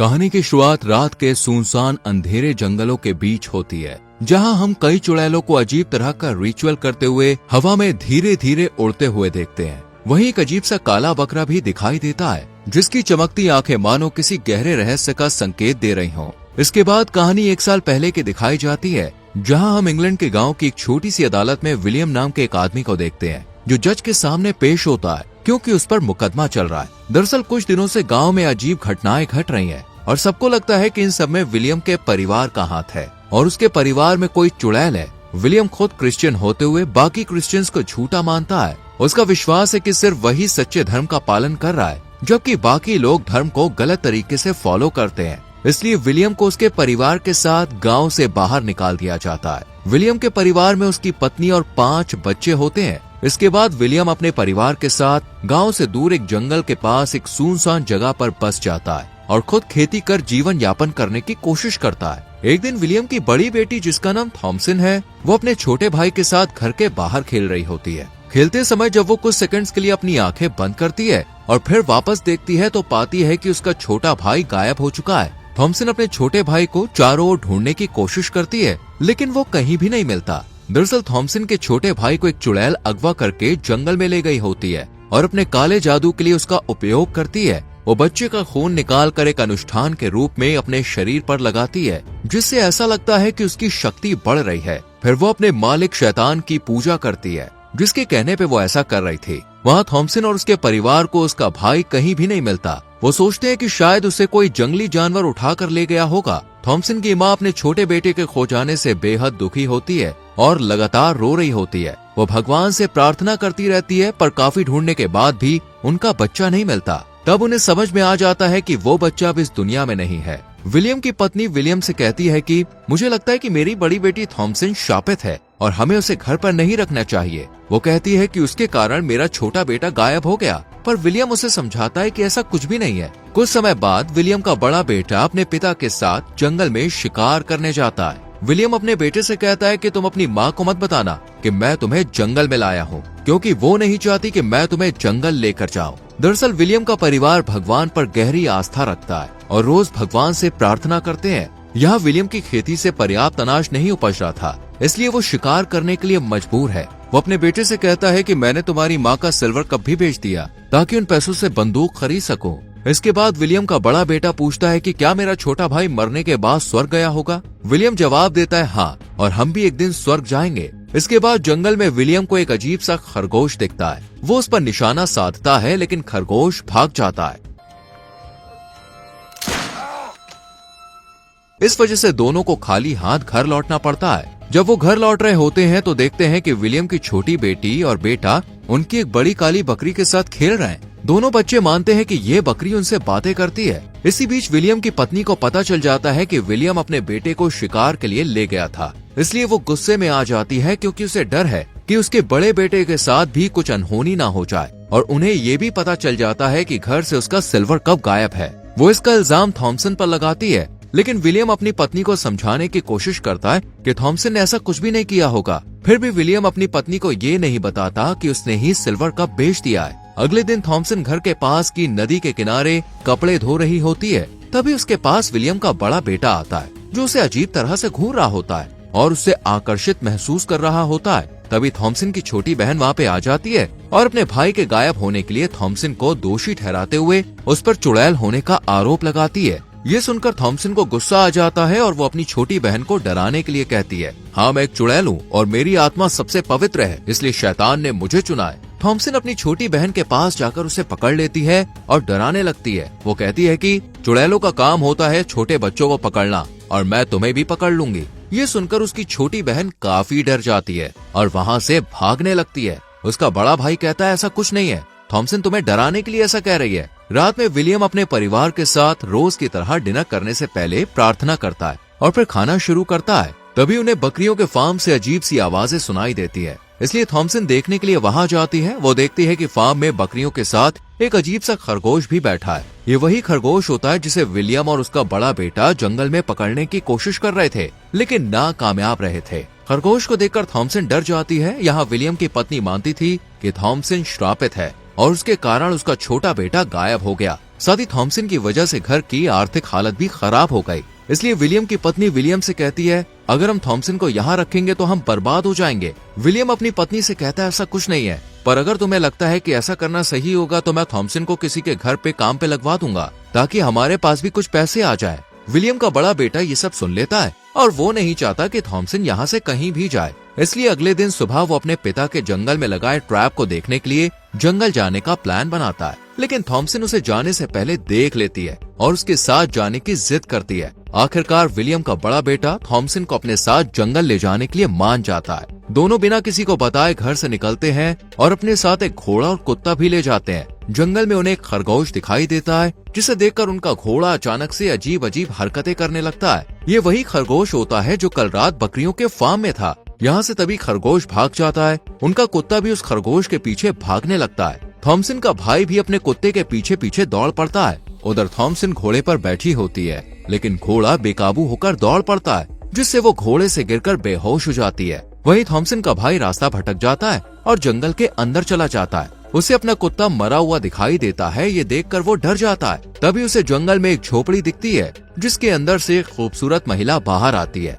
कहानी की शुरुआत रात के सुनसान अंधेरे जंगलों के बीच होती है, जहां हम कई चुड़ैलों को अजीब तरह का रिचुअल करते हुए हवा में धीरे धीरे उड़ते हुए देखते हैं। वहीं एक अजीब सा काला बकरा भी दिखाई देता है, जिसकी चमकती आंखें मानो किसी गहरे रहस्य का संकेत दे रही हों। इसके बाद कहानी 1 साल पहले की दिखाई जाती है, जहां हम इंग्लैंड के गांव की एक छोटी सी अदालत में विलियम नाम के एक आदमी को देखते हैं, जो जज के सामने पेश होता है क्योंकि उस पर मुकदमा चल रहा है। दरअसल कुछ दिनों से गांव में अजीब घटनाएं घट रही हैं और सबको लगता है कि इन सब में विलियम के परिवार का हाथ है और उसके परिवार में कोई चुड़ैल है। विलियम खुद क्रिश्चियन होते हुए बाकी क्रिश्चियंस को झूठा मानता है। उसका विश्वास है कि सिर्फ वही सच्चे धर्म का पालन कर रहा है, जबकि बाकी लोग धर्म को गलत तरीके से फॉलो करते हैं। इसलिए विलियम को उसके परिवार के साथ गांव से बाहर निकाल दिया जाता है। विलियम के परिवार में उसकी पत्नी और 5 बच्चे होते हैं। इसके बाद विलियम अपने परिवार के साथ गांव से दूर एक जंगल के पास एक सुनसान जगह पर बस जाता है और खुद खेती कर जीवन यापन करने की कोशिश करता है। एक दिन विलियम की बड़ी बेटी, जिसका नाम थॉमसन है, वो अपने छोटे भाई के साथ घर के बाहर खेल रही होती है। खेलते समय जब वो कुछ सेकंड्स के लिए अपनी आंखें बंद करती है और फिर वापस देखती है तो पाती है कि उसका छोटा भाई गायब हो चुका है। थॉमसन अपने छोटे भाई को चारों ओर ढूंढने की कोशिश करती है, लेकिन वो कहीं भी नहीं मिलता। दरअसल थॉमसन के छोटे भाई को एक चुड़ैल अगवा करके जंगल में ले गई होती है और अपने काले जादू के लिए उसका उपयोग करती है। वो बच्चे का खून निकाल कर एक अनुष्ठान के रूप में अपने शरीर पर लगाती है, जिससे ऐसा लगता है कि उसकी शक्ति बढ़ रही है। फिर वो अपने मालिक शैतान की पूजा करती है, जिसके कहने पे वो ऐसा कर रही थी। वहाँ थॉमसन और उसके परिवार को उसका भाई कहीं भी नहीं मिलता। वो सोचते हैं कि शायद उसे कोई जंगली जानवर उठा कर ले गया होगा। थॉमसन की माँ अपने छोटे बेटे के खो जाने से बेहद दुखी होती है और लगातार रो रही होती है। वो भगवान से प्रार्थना करती रहती है, पर काफी ढूंढने के बाद भी उनका बच्चा नहीं मिलता। तब उन्हें समझ में आ जाता है कि वो बच्चा अब इस दुनिया में नहीं है। विलियम की पत्नी विलियम से कहती है कि मुझे लगता है कि मेरी बड़ी बेटी थॉमसन शापित है और हमें उसे घर पर नहीं रखना चाहिए। वो कहती है कि उसके कारण मेरा छोटा बेटा गायब हो गया, पर विलियम उसे समझाता है कि ऐसा कुछ भी नहीं है। कुछ समय बाद विलियम का बड़ा बेटा अपने पिता के साथ जंगल में शिकार करने जाता है। विलियम अपने बेटे से कहता है कि तुम अपनी माँ को मत बताना कि मैं तुम्हें जंगल में लाया हूँ, क्योंकि वो नहीं चाहती कि मैं तुम्हें जंगल लेकर जाऊँ। दरअसल विलियम का परिवार भगवान पर गहरी आस्था रखता है और रोज भगवान से प्रार्थना करते हैं। यहाँ विलियम की खेती से पर्याप्त अनाज नहीं उपज रहा था, इसलिए वो शिकार करने के लिए मजबूर है। वो अपने बेटे से कहता है कि मैंने तुम्हारी माँ का सिल्वर कप भी बेच दिया ताकि उन पैसों से बंदूक खरीद सकूं। इसके बाद विलियम का बड़ा बेटा पूछता है कि क्या मेरा छोटा भाई मरने के बाद स्वर्ग गया होगा। विलियम जवाब देता है हाँ, और हम भी एक दिन स्वर्ग जाएंगे। इसके बाद जंगल में विलियम को एक अजीब सा खरगोश दिखता है। वो उस पर निशाना साधता है, लेकिन खरगोश भाग जाता है। इस वजह से दोनों को खाली हाथ घर लौटना पड़ता है। जब वो घर लौट रहे होते हैं तो देखते हैं कि विलियम की छोटी बेटी और बेटा उनकी एक बड़ी काली बकरी के साथ खेल रहे हैं। दोनों बच्चे मानते हैं कि ये बकरी उनसे बातें करती है। इसी बीच विलियम की पत्नी को पता चल जाता है कि विलियम अपने बेटे को शिकार के लिए ले गया था, इसलिए वो गुस्से में आ जाती है, क्योंकि उसे डर है कि उसके बड़े बेटे के साथ भी कुछ अनहोनी ना हो जाए। और उन्हें ये भी पता चल जाता है कि घर से उसका सिल्वर कप गायब है। वो इसका इल्जाम थॉमसन पर लगाती है, लेकिन विलियम अपनी पत्नी को समझाने की कोशिश करता है कि थॉमसन ने ऐसा कुछ भी नहीं किया होगा। फिर भी विलियम अपनी पत्नी को ये नहीं बताता कि उसने ही सिल्वर कप बेच दिया है। अगले दिन थॉमसन घर के पास की नदी के किनारे कपड़े धो रही होती है। तभी उसके पास विलियम का बड़ा बेटा आता है, जो उसे अजीब तरह से घूर रहा होता है और उससे आकर्षित महसूस कर रहा होता है। तभी थॉमसन की छोटी बहन वहाँ पे आ जाती है और अपने भाई के गायब होने के लिए थॉमसन को दोषी ठहराते हुए उस पर चुड़ैल होने का आरोप लगाती है। ये सुनकर थॉमसन को गुस्सा आ जाता है और वो अपनी छोटी बहन को डराने के लिए कहती है, हाँ मैं एक चुड़ैल हूँ और मेरी आत्मा सबसे पवित्र है, इसलिए शैतान ने मुझे चुना है। थॉमसन अपनी छोटी बहन के पास जाकर उसे पकड़ लेती है और डराने लगती है। वो कहती है कि चुड़ैलों का काम होता है छोटे बच्चों को पकड़ना और मैं तुम्हें भी पकड़ लूंगी। ये सुनकर उसकी छोटी बहन काफी डर जाती है और वहाँ से भागने लगती है। उसका बड़ा भाई कहता है ऐसा कुछ नहीं है, थॉमसन तुम्हें डराने के लिए ऐसा कह रही है। रात में विलियम अपने परिवार के साथ रोज की तरह डिनर करने से पहले प्रार्थना करता है और फिर खाना शुरू करता है। तभी उन्हें बकरियों के फार्म से अजीब सी आवाजें सुनाई देती है, इसलिए थॉमसन देखने के लिए वहां जाती है। वो देखती है कि फार्म में बकरियों के साथ एक अजीब सा खरगोश भी बैठा है। ये वही खरगोश होता है जिसे विलियम और उसका बड़ा बेटा जंगल में पकड़ने की कोशिश कर रहे थे, लेकिन नाकामयाब रहे थे। खरगोश को देखकर थॉमसन डर जाती है। यहाँ विलियम की पत्नी मानती थी कि थॉमसन श्रापित है और उसके कारण उसका छोटा बेटा गायब हो गया। साथ ही थॉमसन की वजह से घर की आर्थिक हालत भी खराब हो गई। इसलिए विलियम की पत्नी विलियम से कहती है, अगर हम थॉमसन को यहाँ रखेंगे तो हम बर्बाद हो जाएंगे। विलियम अपनी पत्नी से कहता है, ऐसा कुछ नहीं है, पर अगर तुम्हें लगता है कि ऐसा करना सही होगा तो मैं थॉमसन को किसी के घर पे काम पे लगवा दूंगा, ताकि हमारे पास भी कुछ पैसे आ जाए। विलियम का बड़ा बेटा ये सब सुन लेता है और वो नहीं चाहता कि थॉमसन यहाँ से कहीं भी जाए। इसलिए अगले दिन सुबह वो अपने पिता के जंगल में लगाए ट्रैप को देखने के लिए जंगल जाने का प्लान बनाता है। लेकिन थॉमसन उसे जाने से पहले देख लेती है और उसके साथ जाने की जिद करती है। आखिरकार विलियम का बड़ा बेटा थॉमसन को अपने साथ जंगल ले जाने के लिए मान जाता है। दोनों बिना किसी को बताए घर से निकलते हैं और अपने साथ एक घोड़ा और कुत्ता भी ले जाते हैं। जंगल में उन्हें एक खरगोश दिखाई देता है, जिसे देखकर उनका घोड़ा अचानक से अजीब अजीब हरकतें करने लगता है। ये वही खरगोश होता है जो कल रात बकरियों के फार्म में था। यहाँ से तभी खरगोश भाग जाता है। उनका कुत्ता भी उस खरगोश के पीछे भागने लगता है। थॉमसन का भाई भी अपने कुत्ते के पीछे पीछे दौड़ पड़ता है। उधर थॉमसन घोड़े पर बैठी होती है, लेकिन घोड़ा बेकाबू होकर दौड़ पड़ता है, जिससे वो घोड़े से गिरकर बेहोश हो जाती है। वहीं थॉमसन का भाई रास्ता भटक जाता है और जंगल के अंदर चला जाता है। उसे अपना कुत्ता मरा हुआ दिखाई देता है। ये देखकर वो डर जाता है। तभी उसे जंगल में एक झोपड़ी दिखती है, जिसके अंदर से एक खूबसूरत महिला बाहर आती है।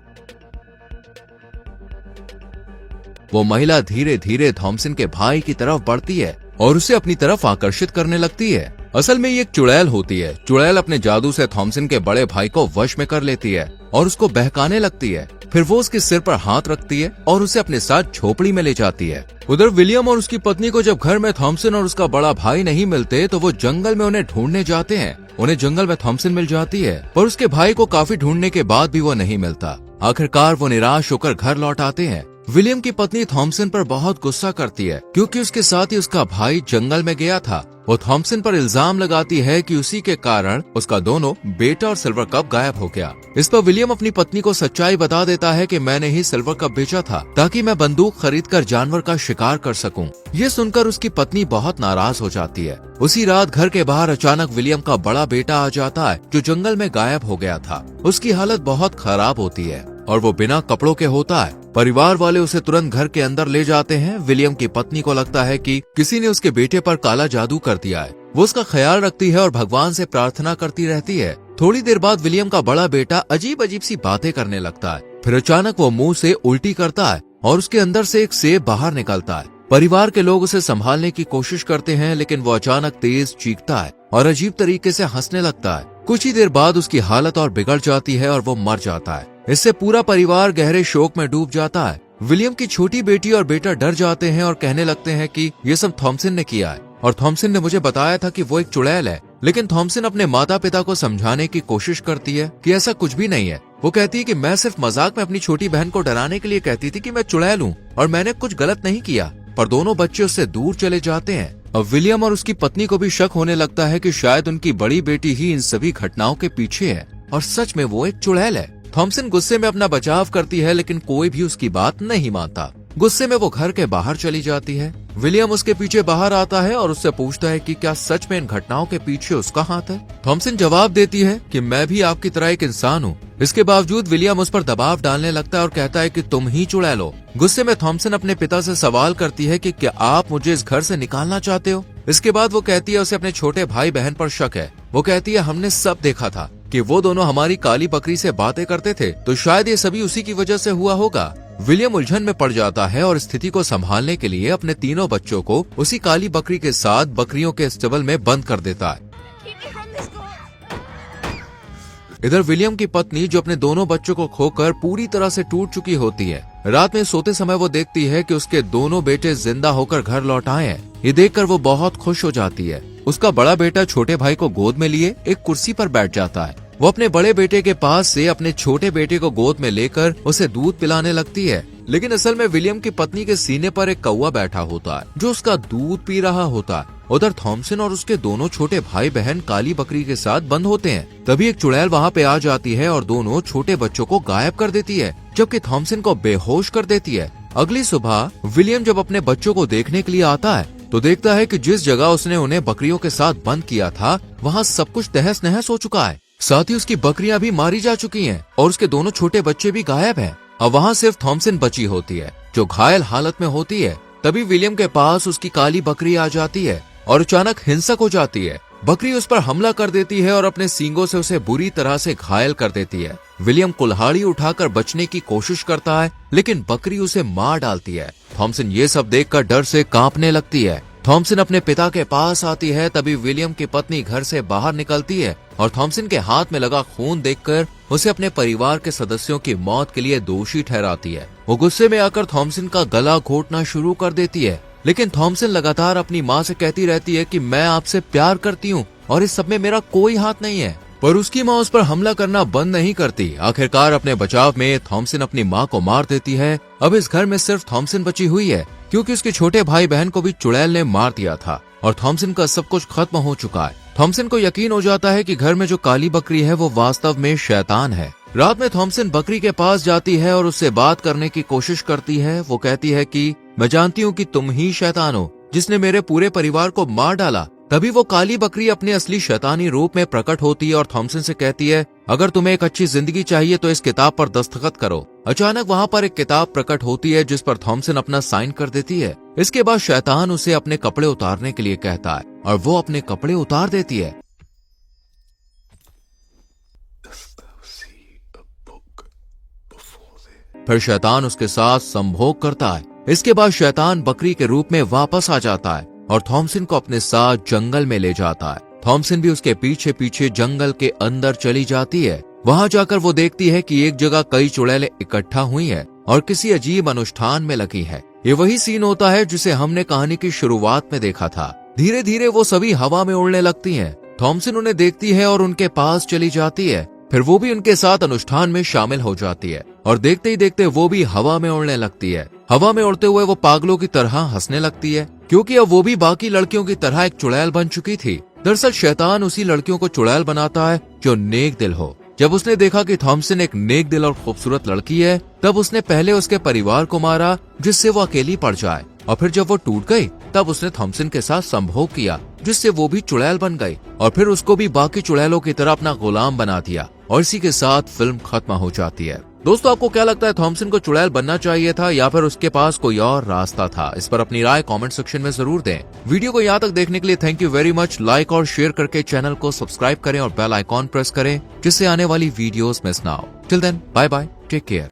वो महिला धीरे धीरे थॉमसन के भाई की तरफ बढ़ती है और उसे अपनी तरफ आकर्षित करने लगती है। असल में ये एक चुड़ैल होती है। चुड़ैल अपने जादू से थॉमसन के बड़े भाई को वश में कर लेती है और उसको बहकाने लगती है। फिर वो उसके सिर पर हाथ रखती है और उसे अपने साथ झोपड़ी में ले जाती है। उधर विलियम और उसकी पत्नी को जब घर में थॉमसन और उसका बड़ा भाई नहीं मिलते तो वो जंगल में उन्हें ढूंढने जाते हैं। उन्हें जंगल में थॉमसन मिल जाती है, पर उसके भाई को काफी ढूंढने के बाद भी वो नहीं मिलता। आखिरकार वो निराश होकर घर लौट आते हैं। विलियम की पत्नी थॉमसन पर बहुत गुस्सा करती है, क्योंकि उसके साथ ही उसका भाई जंगल में गया था। वो थॉमसन पर इल्जाम लगाती है कि उसी के कारण उसका दोनों बेटा और सिल्वर कप गायब हो गया। इस पर विलियम अपनी पत्नी को सच्चाई बता देता है कि मैंने ही सिल्वर कप बेचा था, ताकि मैं बंदूक खरीदकर जानवर का शिकार कर सकूं। ये सुनकर उसकी पत्नी बहुत नाराज हो जाती है। उसी रात घर के बाहर अचानक विलियम का बड़ा बेटा आ जाता है, जो जंगल में गायब हो गया था। उसकी हालत बहुत खराब होती है और वो बिना कपड़ों के होता है। परिवार वाले उसे तुरंत घर के अंदर ले जाते हैं। विलियम की पत्नी को लगता है कि किसी ने उसके बेटे पर काला जादू कर दिया है। वो उसका ख्याल रखती है और भगवान से प्रार्थना करती रहती है। थोड़ी देर बाद विलियम का बड़ा बेटा अजीब अजीब सी बातें करने लगता है। फिर अचानक वो मुंह से उल्टी करता है और उसके अंदर से एक सेब बाहर निकलता है। परिवार के लोग उसे संभालने की कोशिश करते हैं, लेकिन वो अचानक तेज चीखता है और अजीब तरीके से हंसने लगता है। कुछ ही देर बाद उसकी हालत और बिगड़ जाती है और वो मर जाता है। इससे पूरा परिवार गहरे शोक में डूब जाता है। विलियम की छोटी बेटी और बेटा डर जाते हैं और कहने लगते हैं कि ये सब थॉमसन ने किया है और थॉमसन ने मुझे बताया था कि वो एक चुड़ैल है। लेकिन थॉमसन अपने माता पिता को समझाने की कोशिश करती है कि ऐसा कुछ भी नहीं है। वो कहती है कि मैं सिर्फ मजाक में अपनी छोटी बहन को डराने के लिए कहती थी कि मैं चुड़ैल हूँ और मैंने कुछ गलत नहीं किया। पर दोनों बच्चे उससे दूर चले जाते हैं। अब विलियम और उसकी पत्नी को भी शक होने लगता है कि शायद उनकी बड़ी बेटी ही इन सभी घटनाओं के पीछे है और सच में वो एक चुड़ैल है। थॉमसन गुस्से में अपना बचाव करती है, लेकिन कोई भी उसकी बात नहीं मानता। गुस्से में वो घर के बाहर चली जाती है। विलियम उसके पीछे बाहर आता है और उससे पूछता है कि क्या सच में इन घटनाओं के पीछे उसका हाथ है। थॉमसन जवाब देती है कि मैं भी आपकी तरह एक इंसान हूँ। इसके बावजूद विलियम उस पर दबाव डालने लगता है और कहता है कि तुम ही चुड़ैल हो। गुस्से में थॉमसन अपने पिता से सवाल करती है कि क्या आप मुझे इस घर से निकालना चाहते हो। इसके बाद वो कहती है उसे अपने छोटे भाई बहन पर शक है। वो कहती है हमने सब देखा था कि वो दोनों हमारी काली बकरी से बातें करते थे, तो शायद ये सभी उसी की वजह से हुआ होगा। विलियम उलझन में पड़ जाता है और स्थिति को संभालने के लिए अपने तीनों बच्चों को उसी काली बकरी के साथ बकरियों के स्टेबल में बंद कर देता है। इधर विलियम की पत्नी, जो अपने दोनों बच्चों को खोकर पूरी तरह से टूट चुकी होती है, रात में सोते समय वो देखती है कि उसके दोनों बेटे जिंदा होकर घर लौट आए हैं। ये देखकर वो बहुत खुश हो जाती है। उसका बड़ा बेटा छोटे भाई को गोद में लिए एक कुर्सी पर बैठ जाता है। वो अपने बड़े बेटे के पास से अपने छोटे बेटे को गोद में लेकर उसे दूध पिलाने लगती है, लेकिन असल में विलियम की पत्नी के सीने पर एक कौवा बैठा होता है जो उसका दूध पी रहा होता है। उधर थॉमसन और उसके दोनों छोटे भाई बहन काली बकरी के साथ बंद होते हैं। तभी एक चुड़ैल वहाँ पे आ जाती है और दोनों छोटे बच्चों को गायब कर देती है, जबकि थॉमसन को बेहोश कर देती है। अगली सुबह विलियम जब अपने बच्चों को देखने के लिए आता है तो देखता है कि जिस जगह उसने उन्हें बकरियों के साथ बंद किया था वहाँ सब कुछ तहस नहस हो चुका है। साथ ही उसकी बकरियां भी मारी जा चुकी हैं और उसके दोनों छोटे बच्चे भी गायब हैं। अब वहाँ सिर्फ थॉमसन बची होती है, जो घायल हालत में होती है। तभी विलियम के पास उसकी काली बकरी आ जाती है और अचानक हिंसक हो जाती है। बकरी उस पर हमला कर देती है और अपने सींगों से उसे बुरी तरह से घायल कर देती है। विलियम कुल्हाड़ी उठाकर बचने की कोशिश करता है, लेकिन बकरी उसे मार डालती है। थॉमसन ये सब देखकर डर से कांपने लगती है। थॉमसन अपने पिता के पास आती है, तभी विलियम की पत्नी घर से बाहर निकलती है और थॉमसन के हाथ में लगा खून देखकर उसे अपने परिवार के सदस्यों की मौत के लिए दोषी ठहराती है। वो गुस्से में आकर थॉमसन का गला घोटना शुरू कर देती है, लेकिन थॉमसन लगातार अपनी माँ से कहती रहती है कि मैं आपसे प्यार करती हूँ और इस सब में मेरा कोई हाथ नहीं है। पर उसकी माँ उस पर हमला करना बंद नहीं करती। आखिरकार अपने बचाव में थॉमसन अपनी माँ को मार देती है। अब इस घर में सिर्फ थॉमसन बची हुई है, क्योंकि उसके छोटे भाई बहन को भी चुड़ैल ने मार दिया था और थॉमसन का सब कुछ खत्म हो चुका है। थॉमसन को यकीन हो जाता है कि घर में जो काली बकरी है वो वास्तव में शैतान है। रात में थॉमसन बकरी के पास जाती है और उससे बात करने की कोशिश करती है। वो कहती है कि मैं जानती हूँ कि तुम ही शैतान हो जिसने मेरे पूरे परिवार को मार डाला। तभी वो काली बकरी अपने असली शैतानी रूप में प्रकट होती है और थॉमसन से कहती है, अगर तुम्हें एक अच्छी जिंदगी चाहिए तो इस किताब पर दस्तखत करो। अचानक वहाँ पर एक किताब प्रकट होती है जिस पर थॉमसन अपना साइन कर देती है। इसके बाद शैतान उसे अपने कपड़े उतारने के लिए कहता है और वो अपने कपड़े उतार देती है। फिर शैतान उसके साथ संभोग करता है। इसके बाद शैतान बकरी के रूप में वापस आ जाता है और थॉमसन को अपने साथ जंगल में ले जाता है। थॉमसन भी उसके पीछे पीछे जंगल के अंदर चली जाती है। वहां जाकर वो देखती है कि एक जगह कई चुड़ैलें इकट्ठा हुई हैं और किसी अजीब अनुष्ठान में लगी है। ये वही सीन होता है जिसे हमने कहानी की शुरुआत में देखा था। धीरे धीरे वो सभी हवा में उड़ने लगती हैं। थॉमसन उन्हें देखती है और उनके पास चली जाती है। फिर वो भी उनके साथ अनुष्ठान में शामिल हो जाती है और देखते ही देखते वो भी हवा में उड़ने लगती है। हवा में उड़ते हुए वो पागलों की तरह हंसने लगती है, क्योंकि अब वो भी बाकी लड़कियों की तरह एक चुड़ैल बन चुकी थी। दरअसल शैतान उसी लड़कियों को चुड़ैल बनाता है जो नेक दिल हो। जब उसने देखा कि थॉमसन एक नेक दिल और खूबसूरत लड़की है, तब उसने पहले उसके परिवार को मारा जिससे वो अकेली पड़ जाए, और फिर जब वो टूट गई तब उसने थॉमसन के साथ संभोग किया जिससे वो भी चुड़ैल बन गई और फिर उसको भी बाकी चुड़ैलों की तरह अपना गुलाम बना दिया और इसी के साथ फिल्म खत्म हो जाती है। दोस्तों, आपको क्या लगता है, थॉमसन को चुड़ैल बनना चाहिए था या फिर उसके पास कोई और रास्ता था? इस पर अपनी राय कमेंट सेक्शन में जरूर दें। वीडियो को यहाँ तक देखने के लिए thank you very much. Like और शेयर करके चैनल को सब्सक्राइब करें और बेल आइकॉन प्रेस करें जिससे आने वाली वीडियोस मिस ना हो। Till then, bye bye, take care.